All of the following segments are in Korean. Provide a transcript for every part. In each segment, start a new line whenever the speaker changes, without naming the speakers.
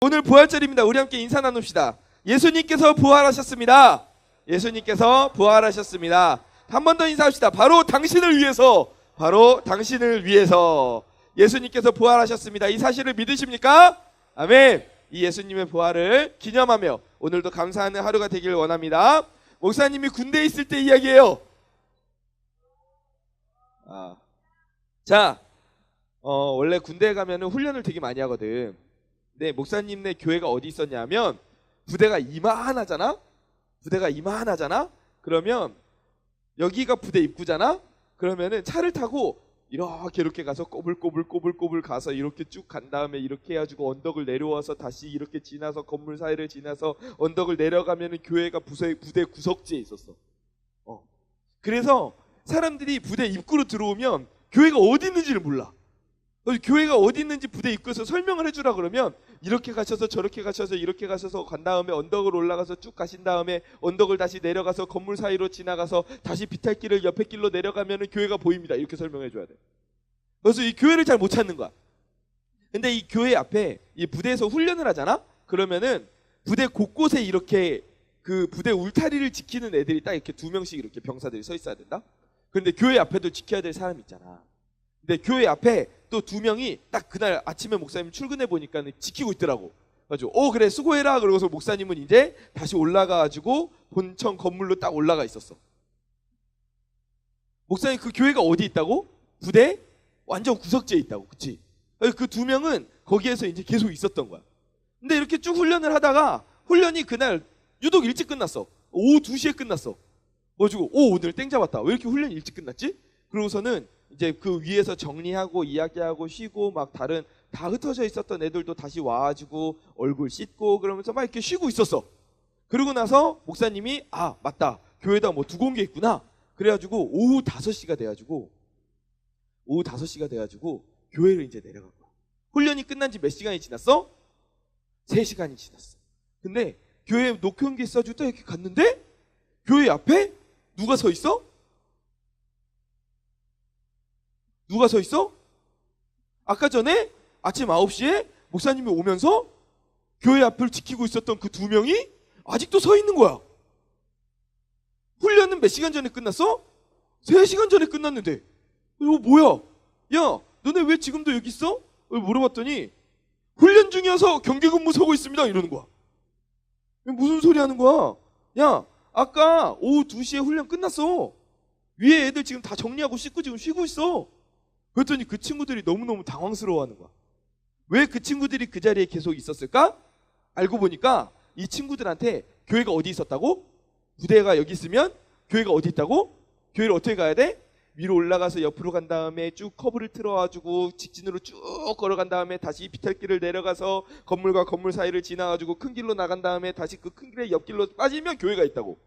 오늘 부활절입니다. 우리 함께 인사 나눕시다. 예수님께서 부활하셨습니다. 예수님께서 부활하셨습니다. 한 번 더 인사합시다. 바로 당신을 위해서, 바로 당신을 위해서 예수님께서 부활하셨습니다. 이 사실을 믿으십니까? 아멘. 이 예수님의 부활을 기념하며 오늘도 감사하는 하루가 되길 원합니다. 목사님이 군대에 있을 때 이야기예요. 원래 군대에 가면은 훈련을 되게 많이 하거든. 근데 목사님네 교회가 어디 있었냐면 부대가 이만하잖아. 부대가 이만하잖아. 그러면 여기가 부대 입구잖아. 그러면은 차를 타고 이렇게 가서 꼬불꼬불 가서 이렇게 쭉 간 다음에 이렇게 해가지고 언덕을 내려와서 다시 이렇게 지나서 건물 사이를 지나서 언덕을 내려가면은 교회가 부대 구석지에 있었어. 그래서 사람들이 부대 입구로 들어오면 교회가 어디 있는지를 몰라. 교회가 어디 있는지 부대 입구에서 설명을 해주라 그러면 이렇게 가셔서 저렇게 가셔서 이렇게 가셔서 간 다음에 언덕을 올라가서 쭉 가신 다음에 언덕을 다시 내려가서 건물 사이로 지나가서 다시 비탈길을 옆에 길로 내려가면 교회가 보입니다. 이렇게 설명해 줘야 돼. 그래서 이 교회를 잘 못 찾는 거야. 근데 이 교회 앞에 이 부대에서 훈련을 하잖아. 그러면은 부대 곳곳에 이렇게 그 부대 울타리를 지키는 애들이 딱 이렇게 2명씩 이렇게 병사들이 서 있어야 된다. 그런데 교회 앞에도 지켜야 될 사람이 있잖아. 근데 교회 앞에 또 2명이 딱 그날 아침에 목사님 출근해 보니까 지키고 있더라고. 그래가지고 그래 수고해라. 그러고서 목사님은 이제 다시 올라가가지고 본청 건물로 딱 올라가 있었어. 목사님 그 교회가 어디 있다고? 부대 완전 구석지에 있다고. 그치? 그 2명은 거기에서 이제 계속 있었던 거야. 근데 이렇게 쭉 훈련을 하다가 훈련이 그날 유독 일찍 끝났어. 오후 2시에 끝났어. 그래가지고 오늘 땡 잡았다. 왜 이렇게 훈련이 일찍 끝났지? 그러고서는 이제 그 위에서 정리하고 이야기하고 쉬고 막 다른 다 흩어져 있었던 애들도 다시 와가지고 얼굴 씻고 그러면서 막 이렇게 쉬고 있었어. 그러고 나서 목사님이 맞다. 교회에다 뭐 두고 온 게 있구나. 그래가지고 오후 5시가 돼가지고 교회를 이제 내려간 거야. 훈련이 끝난 지 몇 시간이 지났어? 3시간이 지났어. 근데 교회에 녹화한 게 있어가지고 딱 이렇게 갔는데 교회 앞에 누가 서 있어? 누가 서 있어? 아까 전에 아침 9시에 목사님이 오면서 교회 앞을 지키고 있었던 그 2명이 아직도 서 있는 거야. 훈련은 몇 시간 전에 끝났어? 3시간 전에 끝났는데 이거 뭐야? 야 너네 왜 지금도 여기 있어? 물어봤더니 훈련 중이어서 경계근무 서고 있습니다 이러는 거야. 무슨 소리 하는 거야? 야 아까 오후 2시에 훈련 끝났어. 위에 애들 지금 다 정리하고 씻고 지금 쉬고 있어. 그랬더니 그 친구들이 너무너무 당황스러워하는 거야. 왜 그 친구들이 그 자리에 계속 있었을까? 알고 보니까 이 친구들한테 교회가 어디 있었다고? 부대가 여기 있으면 교회가 어디 있다고? 교회를 어떻게 가야 돼? 위로 올라가서 옆으로 간 다음에 쭉 커브를 틀어가지고 직진으로 쭉 걸어간 다음에 다시 비탈길을 내려가서 건물과 건물 사이를 지나가지고 큰 길로 나간 다음에 다시 그 큰 길의 옆길로 빠지면 교회가 있다고.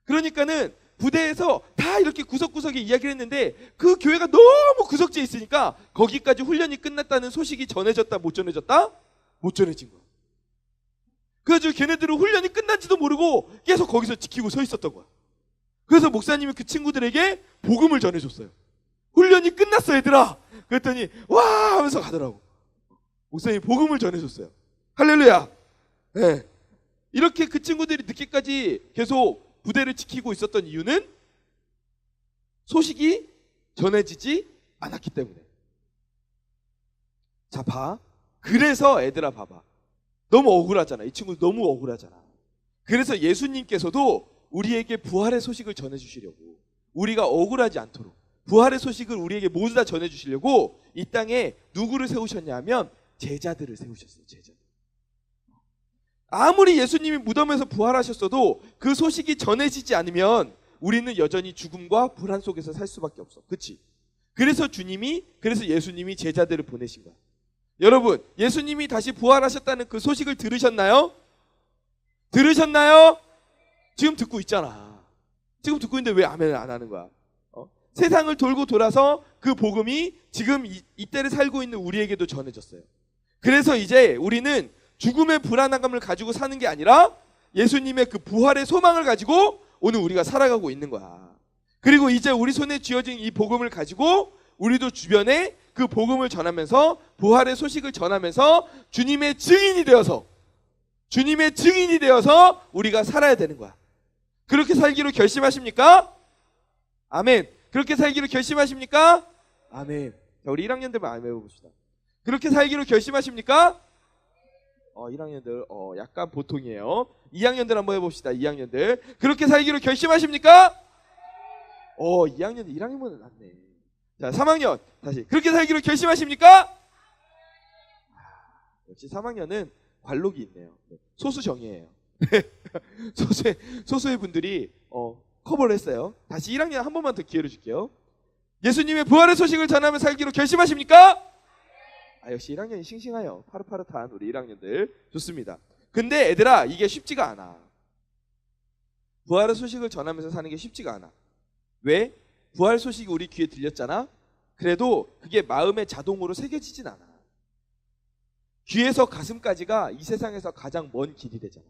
그러니까는 부대에서 다 이렇게 구석구석에 이야기를 했는데 그 교회가 너무 구석지에 있으니까 거기까지 훈련이 끝났다는 소식이 전해졌다 못 전해졌다? 못 전해진 거야. 그래가지고 걔네들은 훈련이 끝난지도 모르고 계속 거기서 지키고 서 있었던 거야. 그래서 목사님이 그 친구들에게 복음을 전해줬어요. 훈련이 끝났어 얘들아. 그랬더니 와 하면서 가더라고. 목사님이 복음을 전해줬어요. 할렐루야. 네. 이렇게 그 친구들이 늦게까지 계속 부대를 지키고 있었던 이유는 소식이 전해지지 않았기 때문에. 자 봐. 그래서 애들아 봐봐. 너무 억울하잖아. 이 친구 너무 억울하잖아. 그래서 예수님께서도 우리에게 부활의 소식을 전해주시려고, 우리가 억울하지 않도록 부활의 소식을 우리에게 모두 다 전해주시려고 이 땅에 누구를 세우셨냐 하면 제자들을 세우셨어요. 제자들. 아무리 예수님이 무덤에서 부활하셨어도 그 소식이 전해지지 않으면 우리는 여전히 죽음과 불안 속에서 살 수밖에 없어. 그치? 그래서 예수님이 제자들을 보내신 거야. 여러분, 예수님이 다시 부활하셨다는 그 소식을 들으셨나요? 들으셨나요? 지금 듣고 있잖아. 지금 듣고 있는데 왜 아멘을 안 하는 거야? 세상을 돌고 돌아서 그 복음이 지금 이때를 살고 있는 우리에게도 전해졌어요. 그래서 이제 우리는 죽음의 불안감을 가지고 사는 게 아니라 예수님의 그 부활의 소망을 가지고 오늘 우리가 살아가고 있는 거야. 그리고 이제 우리 손에 쥐어진 이 복음을 가지고 우리도 주변에 그 복음을 전하면서 부활의 소식을 전하면서 주님의 증인이 되어서 우리가 살아야 되는 거야. 그렇게 살기로 결심하십니까? 아멘. 그렇게 살기로 결심하십니까? 아멘. 자, 우리 1학년들만 아멘 해봅시다. 그렇게 살기로 결심하십니까? 1학년들 약간 보통이에요. 2학년들 한번 해봅시다. 2학년들 그렇게 살기로 결심하십니까? 2학년들 1학년보다 낫네. 자, 3학년 다시 그렇게 살기로 결심하십니까? 역시 3학년은 관록이 있네요. 소수 정예예요. 소수의 분들이 커버를 했어요. 다시 1학년 한 번만 더 기회를 줄게요. 예수님의 부활의 소식을 전하며 살기로 결심하십니까? 역시 1학년이 싱싱해요. 파릇파릇한 우리 1학년들 좋습니다. 근데 애들아, 이게 쉽지가 않아. 부활의 소식을 전하면서 사는 게 쉽지가 않아. 왜? 부활 소식이 우리 귀에 들렸잖아. 그래도 그게 마음에 자동으로 새겨지진 않아. 귀에서 가슴까지가 이 세상에서 가장 먼 길이 되잖아.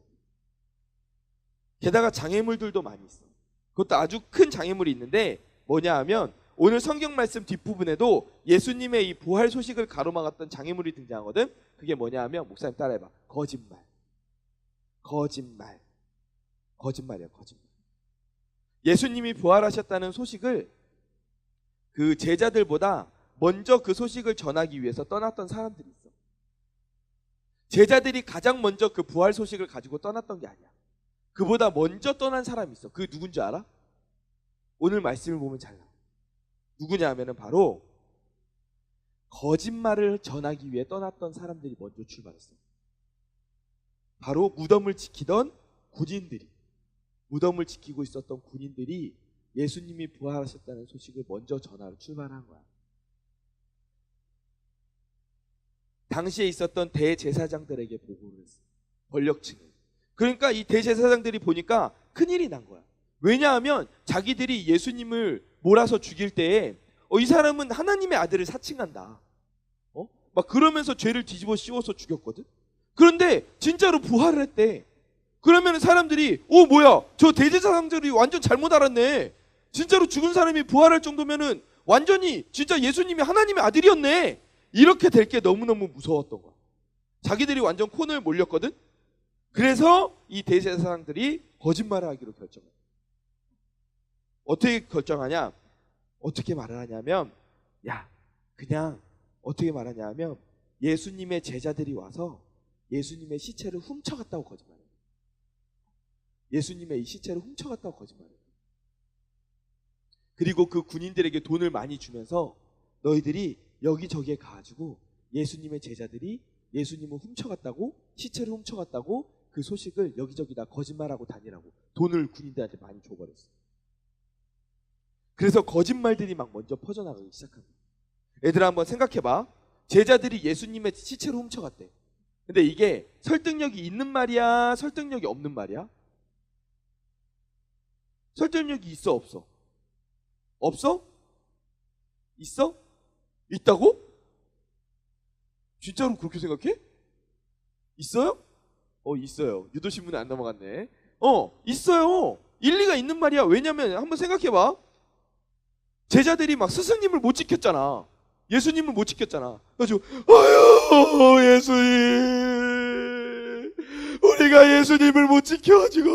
게다가 장애물들도 많이 있어. 그것도 아주 큰 장애물이 있는데 뭐냐 하면 오늘 성경 말씀 뒷부분에도 예수님의 이 부활 소식을 가로막았던 장애물이 등장하거든. 그게 뭐냐 하면 목사님 따라해봐. 거짓말이야, 거짓말. 예수님이 부활하셨다는 소식을 그 제자들보다 먼저 그 소식을 전하기 위해서 떠났던 사람들이 있어. 제자들이 가장 먼저 그 부활 소식을 가지고 떠났던 게 아니야. 그보다 먼저 떠난 사람이 있어. 그게 누군지 알아? 오늘 말씀을 보면 잘 나와. 누구냐 하면은 바로 거짓말을 전하기 위해 떠났던 사람들이 먼저 출발했어. 바로 무덤을 지키던 군인들이, 무덤을 지키고 있었던 군인들이 예수님이 부활하셨다는 소식을 먼저 전하러 출발한 거야. 당시에 있었던 대제사장들에게 보고를 했어. 권력층에. 그러니까 이 대제사장들이 보니까 큰일이 난 거야. 왜냐하면 자기들이 예수님을 몰아서 죽일 때에 이 사람은 하나님의 아들을 사칭한다. 막 그러면서 죄를 뒤집어 씌워서 죽였거든. 그런데 진짜로 부활을 했대. 그러면 사람들이 뭐야, 저 대제사장들이 완전 잘못 알았네. 진짜로 죽은 사람이 부활할 정도면은 완전히 진짜 예수님이 하나님의 아들이었네. 이렇게 될 게 너무너무 무서웠던 거야. 자기들이 완전 코너에 몰렸거든. 그래서 이 대제사장들이 거짓말을 하기로 결정해. 어떻게 결정하냐? 어떻게 말을 하냐면, 그냥 어떻게 말하냐면 예수님의 제자들이 와서 예수님의 시체를 훔쳐갔다고 거짓말해. 예수님의 이 시체를 훔쳐갔다고 거짓말해. 그리고 그 군인들에게 돈을 많이 주면서 너희들이 여기저기에 가가지고 예수님의 제자들이 예수님을 훔쳐갔다고, 시체를 훔쳐갔다고 그 소식을 여기저기다 거짓말하고 다니라고 돈을 군인들한테 많이 줘버렸어. 그래서 거짓말들이 막 먼저 퍼져나가기 시작합니다. 애들아, 한번 생각해봐. 제자들이 예수님의 시체를 훔쳐갔대. 근데 이게 설득력이 있는 말이야, 설득력이 없는 말이야? 설득력이 있어, 없어? 없어? 있어? 있다고? 진짜로 그렇게 생각해? 있어요? 있어요. 유도신문에 안 넘어갔네. 있어요. 일리가 있는 말이야. 왜냐면 한번 생각해봐. 제자들이 막 스승님을 못 지켰잖아. 예수님을 못 지켰잖아. 그래가지고 아유, 예수님, 우리가 예수님을 못 지켜가지고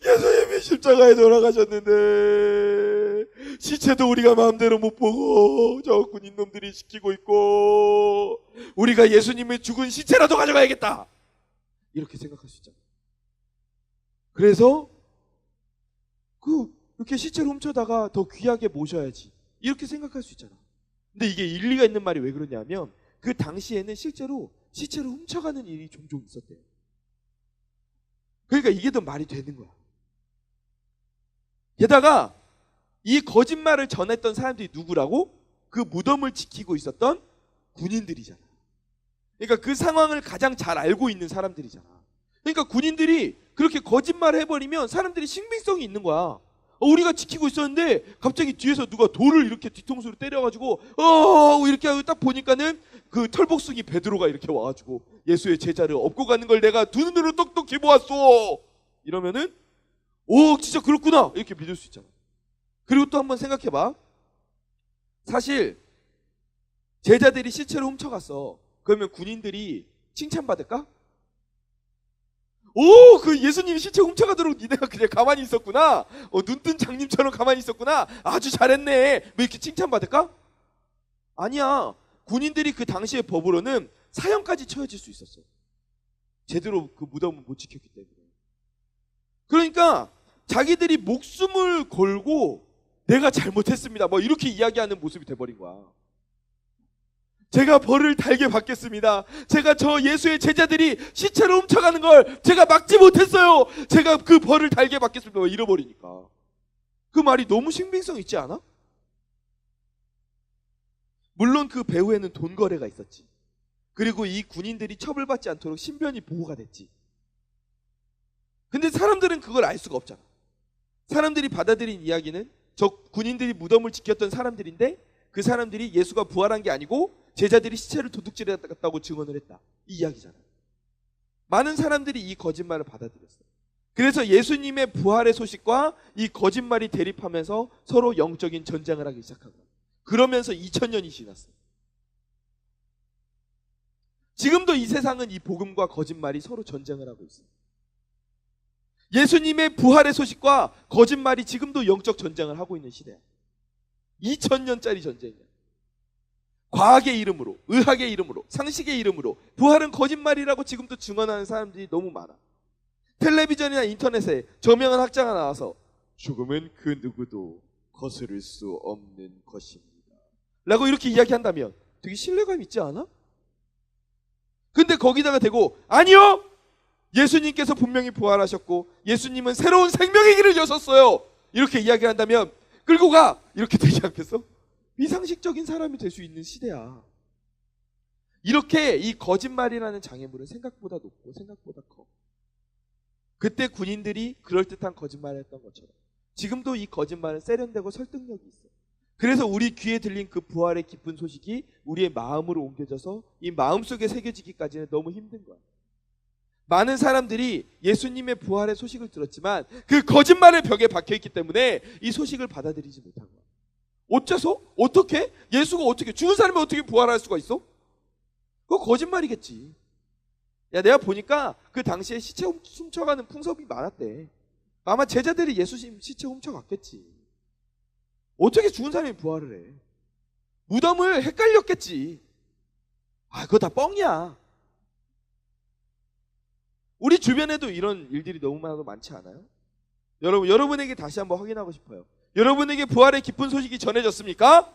예수님이 십자가에 돌아가셨는데 시체도 우리가 마음대로 못 보고 저 군인놈들이 시키고 있고, 우리가 예수님의 죽은 시체라도 가져가야겠다, 이렇게 생각할 수 있잖아. 그래서 이렇게 시체를 훔쳐다가 더 귀하게 모셔야지, 이렇게 생각할 수 있잖아. 근데 이게 일리가 있는 말이 왜 그러냐면 그 당시에는 실제로 시체를 훔쳐가는 일이 종종 있었대요. 그러니까 이게 더 말이 되는 거야. 게다가 이 거짓말을 전했던 사람들이 누구라고? 그 무덤을 지키고 있었던 군인들이잖아. 그러니까 그 상황을 가장 잘 알고 있는 사람들이잖아. 그러니까 군인들이 그렇게 거짓말을 해버리면 사람들이 신빙성이 있는 거야. 우리가 지키고 있었는데 갑자기 뒤에서 누가 돌을 이렇게 뒤통수로 때려가지고 이렇게 하고 딱 보니까는 그 털복숭이 베드로가 이렇게 와가지고 예수의 제자를 업고 가는 걸 내가 두 눈으로 똑똑히 보았어, 이러면은 진짜 그렇구나, 이렇게 믿을 수 있잖아. 그리고 또 한번 생각해봐. 사실 제자들이 시체를 훔쳐갔어. 그러면 군인들이 칭찬받을까? 오, 그 예수님이 시체 훔쳐가도록 니네가 그냥 가만히 있었구나. 눈뜬 장님처럼 가만히 있었구나. 아주 잘했네. 뭐 이렇게 칭찬받을까? 아니야. 군인들이 그 당시의 법으로는 사형까지 처해질 수 있었어. 제대로 그 무덤을 못 지켰기 때문에. 그러니까 자기들이 목숨을 걸고 내가 잘못했습니다. 뭐 이렇게 이야기하는 모습이 돼버린 거야. 제가 벌을 달게 받겠습니다. 제가 저 예수의 제자들이 시체를 훔쳐가는 걸 제가 막지 못했어요. 제가 그 벌을 달게 받겠습니다. 뭐 잃어버리니까. 그 말이 너무 신빙성 있지 않아? 물론 그 배후에는 돈 거래가 있었지. 그리고 이 군인들이 처벌받지 않도록 신변이 보호가 됐지. 근데 사람들은 그걸 알 수가 없잖아. 사람들이 받아들인 이야기는 저 군인들이 무덤을 지켰던 사람들인데 그 사람들이 예수가 부활한 게 아니고 제자들이 시체를 도둑질했다고 증언을 했다. 이 이야기잖아. 많은 사람들이 이 거짓말을 받아들였어. 그래서 예수님의 부활의 소식과 이 거짓말이 대립하면서 서로 영적인 전쟁을 하기 시작한 거야. 그러면서 2000년이 지났어. 지금도 이 세상은 이 복음과 거짓말이 서로 전쟁을 하고 있어. 예수님의 부활의 소식과 거짓말이 지금도 영적 전쟁을 하고 있는 시대야. 2000년짜리 전쟁이야. 과학의 이름으로, 의학의 이름으로, 상식의 이름으로 부활은 거짓말이라고 지금도 증언하는 사람들이 너무 많아. 텔레비전이나 인터넷에 저명한 학자가 나와서 죽음은 그 누구도 거스를 수 없는 것입니다 라고 이렇게 이야기한다면 되게 신뢰감 있지 않아? 근데 거기다가 대고 아니요! 예수님께서 분명히 부활하셨고 예수님은 새로운 생명의 길을 여셨어요. 이렇게 이야기한다면 끌고 가! 이렇게 되지 않겠어? 비상식적인 사람이 될 수 있는 시대야. 이렇게 이 거짓말이라는 장애물은 생각보다 높고 생각보다 커. 그때 군인들이 그럴듯한 거짓말을 했던 것처럼 지금도 이 거짓말은 세련되고 설득력이 있어. 그래서 우리 귀에 들린 그 부활의 기쁜 소식이 우리의 마음으로 옮겨져서 이 마음속에 새겨지기까지는 너무 힘든 거야. 많은 사람들이 예수님의 부활의 소식을 들었지만 그 거짓말의 벽에 박혀있기 때문에 이 소식을 받아들이지 못한 거야. 어째서? 어떻게? 예수가 어떻게? 죽은 사람이 어떻게 부활할 수가 있어? 그거 거짓말이겠지. 야, 내가 보니까 그 당시에 시체 훔쳐가는 풍습이 많았대. 아마 제자들이 예수님 시체 훔쳐갔겠지. 어떻게 죽은 사람이 부활을 해? 무덤을 헷갈렸겠지. 아, 그거 다 뻥이야. 우리 주변에도 이런 일들이 너무나도 많지 않아요? 여러분에게 다시 한번 확인하고 싶어요. 여러분에게 부활의 기쁜 소식이 전해졌습니까?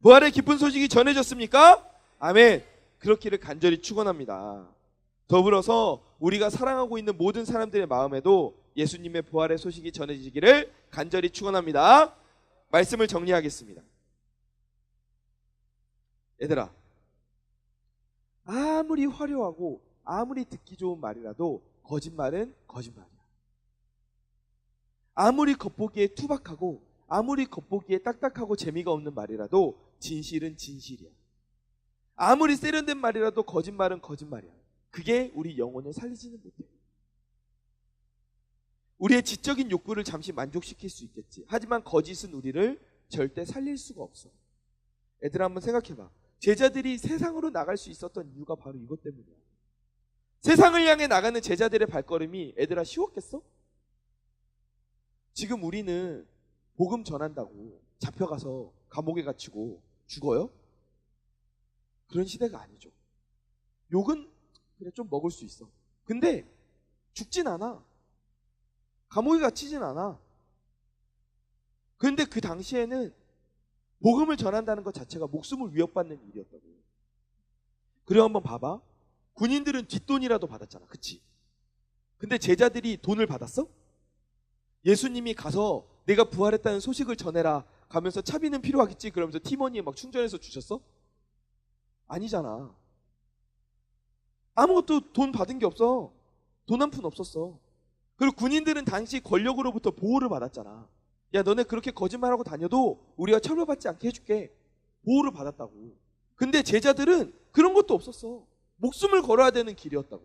부활의 기쁜 소식이 전해졌습니까? 아멘. 그렇기를 간절히 축원합니다. 더불어서 우리가 사랑하고 있는 모든 사람들의 마음에도 예수님의 부활의 소식이 전해지기를 간절히 축원합니다. 말씀을 정리하겠습니다. 얘들아, 아무리 화려하고 아무리 듣기 좋은 말이라도 거짓말은 거짓말이야. 아무리 겉보기에 투박하고 아무리 겉보기에 딱딱하고 재미가 없는 말이라도 진실은 진실이야. 아무리 세련된 말이라도 거짓말은 거짓말이야. 그게 우리 영혼을 살리지는 못해. 우리의 지적인 욕구를 잠시 만족시킬 수 있겠지. 하지만 거짓은 우리를 절대 살릴 수가 없어. 얘들아, 한번 생각해봐. 제자들이 세상으로 나갈 수 있었던 이유가 바로 이것 때문이야. 세상을 향해 나가는 제자들의 발걸음이 얘들아 쉬웠겠어? 지금 우리는 복음 전한다고 잡혀가서 감옥에 갇히고 죽어요? 그런 시대가 아니죠. 욕은 그래 좀 먹을 수 있어. 근데 죽진 않아. 감옥에 갇히진 않아. 그런데 그 당시에는 복음을 전한다는 것 자체가 목숨을 위협받는 일이었다고. 그리고 한번 봐봐. 군인들은 뒷돈이라도 받았잖아. 그치? 근데 제자들이 돈을 받았어? 예수님이 가서 내가 부활했다는 소식을 전해라 가면서 차비는 필요하겠지 그러면서 티머니에 막 충전해서 주셨어? 아니잖아. 아무것도 돈 받은 게 없어. 돈 한 푼 없었어. 그리고 군인들은 당시 권력으로부터 보호를 받았잖아. 야, 너네 그렇게 거짓말하고 다녀도 우리가 처벌받지 않게 해줄게. 보호를 받았다고. 근데 제자들은 그런 것도 없었어. 목숨을 걸어야 되는 길이었다고.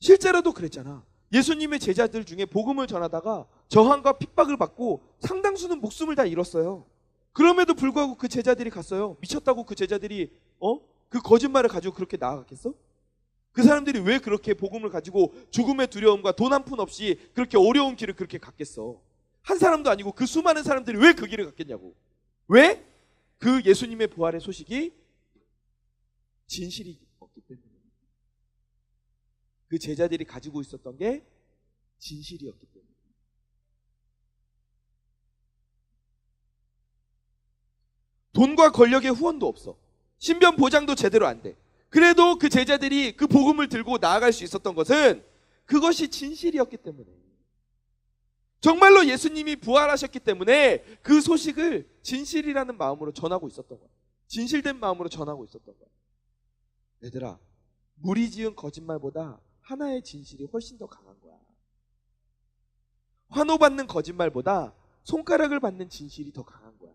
실제로도 그랬잖아. 예수님의 제자들 중에 복음을 전하다가 저항과 핍박을 받고 상당수는 목숨을 다 잃었어요. 그럼에도 불구하고 그 제자들이 갔어요. 미쳤다고 그 제자들이 그 거짓말을 가지고 그렇게 나아갔겠어? 그 사람들이 왜 그렇게 복음을 가지고 죽음의 두려움과 돈 한 푼 없이 그렇게 어려운 길을 그렇게 갔겠어? 한 사람도 아니고 그 수많은 사람들이 왜 그 길을 갔겠냐고. 왜? 그 예수님의 부활의 소식이 진실이 없기 때문에. 그 제자들이 가지고 있었던 게 진실이었기 때문에. 돈과 권력의 후원도 없어. 신변 보장도 제대로 안 돼. 그래도 그 제자들이 그 복음을 들고 나아갈 수 있었던 것은 그것이 진실이었기 때문에. 정말로 예수님이 부활하셨기 때문에 그 소식을 진실이라는 마음으로 전하고 있었던 거야. 진실된 마음으로 전하고 있었던 거야. 얘들아, 무리 지은 거짓말보다 하나의 진실이 훨씬 더 강한 거야. 환호받는 거짓말보다 손가락을 받는 진실이 더 강한 거야.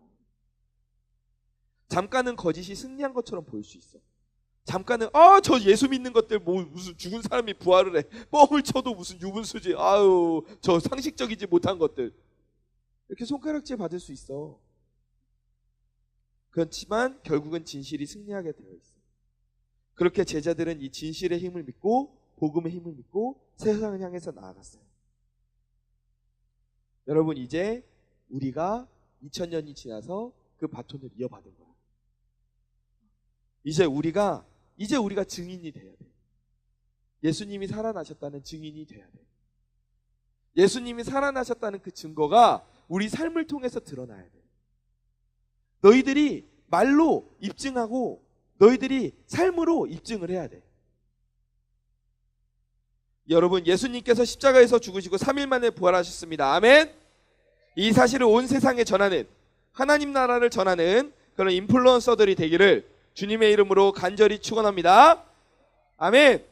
잠깐은 거짓이 승리한 것처럼 보일 수 있어. 잠깐은 저 예수 믿는 것들 뭐 무슨 죽은 사람이 부활을 해, 뻥을 쳐도 무슨 유분수지, 아유 저 상식적이지 못한 것들, 이렇게 손가락질 받을 수 있어. 그렇지만 결국은 진실이 승리하게 되어 있어. 그렇게 제자들은 이 진실의 힘을 믿고 복음의 힘을 믿고 세상을 향해서 나아갔어요. 여러분, 이제 우리가 2000년이 지나서 그 바톤을 이어받은 거야. 이제 우리가 증인이 돼야 돼. 예수님이 살아나셨다는 증인이 돼야 돼. 예수님이 살아나셨다는 그 증거가 우리 삶을 통해서 드러나야 돼. 너희들이 말로 입증하고 너희들이 삶으로 입증을 해야 돼. 여러분, 예수님께서 십자가에서 죽으시고 3일 만에 부활하셨습니다. 아멘. 이 사실을 온 세상에 전하는, 하나님 나라를 전하는 그런 인플루언서들이 되기를 주님의 이름으로 간절히 축원합니다. 아멘.